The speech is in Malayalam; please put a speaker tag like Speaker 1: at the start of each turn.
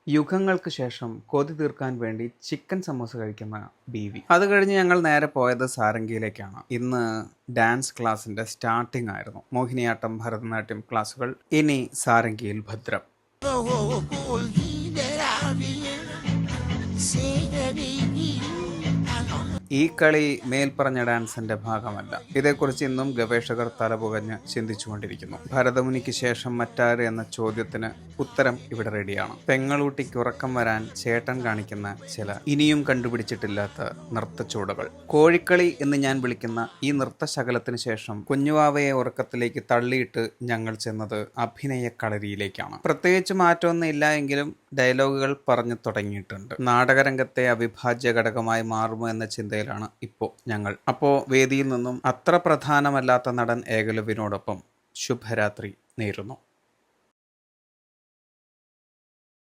Speaker 1: യുഗങ്ങൾക്ക് ശേഷം കൊതി തീർക്കാൻ വേണ്ടി ചിക്കൻ സമോസ കഴിക്കുന്ന ബീവി. അത് കഴിഞ്ഞ് ഞങ്ങൾ നേരെ പോയത് സാരംഗിയിലേക്കാണ്. ഇന്ന് ഡാൻസ് ക്ലാസിന്റെ സ്റ്റാർട്ടിംഗ് ആയിരുന്നു. മോഹിനിയാട്ടം, ഭരതനാട്യം ക്ലാസുകൾ. ഇനി സാരംഗിയിൽ ഭദ്രം. ഈ കളി മേൽപ്പറഞ്ഞ ഡാൻസിന്റെ ഭാഗമല്ല. ഇതേക്കുറിച്ച് ഇന്നും ഗവേഷകർ തലപുകഞ്ഞ് ചിന്തിച്ചുകൊണ്ടിരിക്കുന്നു. ഭരതമുനിക്ക് ശേഷം മറ്റാര് എന്ന ചോദ്യത്തിന് ഉത്തരം ഇവിടെ റെഡിയാണ്. പെങ്ങളൂട്ടിക്ക് ഉറക്കം വരാൻ ചേട്ടൻ കാണിക്കുന്ന ചില ഇനിയും കണ്ടുപിടിച്ചിട്ടില്ലാത്ത നൃത്തച്ചുവടുകൾ. കോഴിക്കളി എന്ന് ഞാൻ വിളിക്കുന്ന ഈ നൃത്തശകലത്തിന് ശേഷം കുഞ്ഞുവാവയെ ഉറക്കത്തിലേക്ക് തള്ളിയിട്ട് ഞങ്ങൾ ചെന്നത് അഭിനയ കളരിയിലേക്കാണ്. പ്രത്യേകിച്ച് മാറ്റമൊന്നും ഇല്ല എങ്കിലും ഡയലോഗുകൾ പറഞ്ഞു തുടങ്ങിയിട്ടുണ്ട്. നാടകരംഗത്തെ അവിഭാജ്യ ഘടകമായി മാറുമോ എന്ന ചിന്തയിലാണ് ഇപ്പോൾ ഞങ്ങൾ. അപ്പോൾ വേദിയിൽ നിന്നും അത്ര പ്രധാനമല്ലാത്ത നടൻ ഏകലവ്യനോടൊപ്പം ശുഭരാത്രി നേരുന്നു.